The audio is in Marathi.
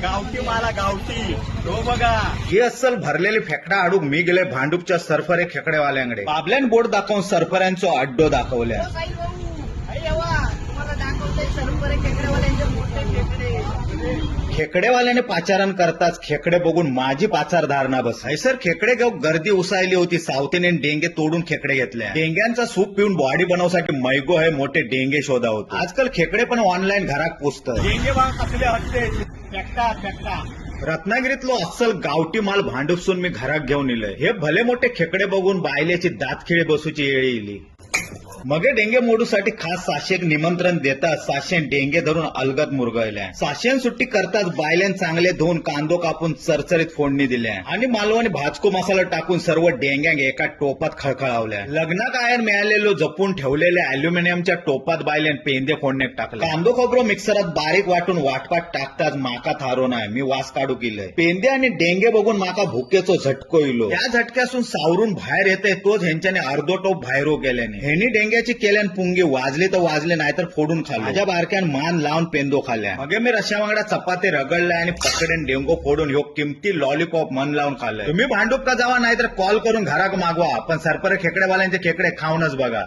गावठी माला गावठी तो बघा. ही अस्सल भरलेली फेकडा आडूक मी गेले भांडूपच्या सरफरे खेकडेवाल्यांकडे. पाबल्यान बोर्ड दाखवून सरफऱ्यांचो अड्डो दाखवल्या. साई भाऊ आई यवा तुम्हाला दाखवतोय सर्व खेकडेवाल्यांचे मोठे खेकडे. खेकडेवाल्याने पाचारण करताच खेकडे बघून माझी पाचार धारणा बस. सर खेकडे घेऊ गर्दी उसायली होती. सावतेने डेंगे तोडून खेकडे घेतल्या. डेंग्यांचा सूप पिऊन बॉडी बनवसाठी मैगो हे मोठे डेंगे शोधा होते. आजकाल खेकडे पण ऑनलाईन घरात पोचतं. डेंगे बाग कसले हत्ते फेकता फेकता. रत्नागिरीतलो अस्सल गावठी माल भांडूपसून मी घरात घेऊन इलय. हे भले मोठे खेकडे बघून बायल्याची दातखिळी बसूची येळी इली. मगे डेंगे मोडूसाठी खास साशेक निमंत्रण देतात. साशेन डेंगे धरून अलगद मुरगळल्या. साशेन सुट्टी करताच बायल्यान चांगले धुवून कांदो कापून चरचरीत फोडणी दिल्या आणि मालवणी भाजको मसाला टाकून सर्व डेंग्यांग एका टोपात खळखळावल्या. लग्नात आयर मिळालेलो जपून ठेवलेल्या अल्युमिनियमच्या टोपात बायल्यान पेंदे फोडण्यात टाकले. कांदो खोबरो मिक्सरात बारीक वाटून वाटपात टाकताच माका थारो नाही. मी वास काढू केलंय. पेंदे आणि डेंगे बघून माका भुकेचो झटको इलो. या झटक्यासून सावरून बाहेर येते तोच ह्यांच्याने अर्धो टोप बाहेरो गेल्याने. ह्यांनी डेंग्याची केल्यान पुंगी वाजले तर वाजले नाहीतर फोडून खाल्ले. माझ्या बारक्यान मान लावून पेंदो खाल्ल्या. मगे मी रश्यावांगडा चपाती रगडल्या आणि पकडेन डेंगो फोडून ह्यो किमती लॉलीपॉप मन लावून खाल्ले. तुम्ही भांडूप का जावा नाहीतर कॉल करून घराक मागवा. पण सरपरे खेकडेवाल्यांचे खेकडे खाऊनच बघा.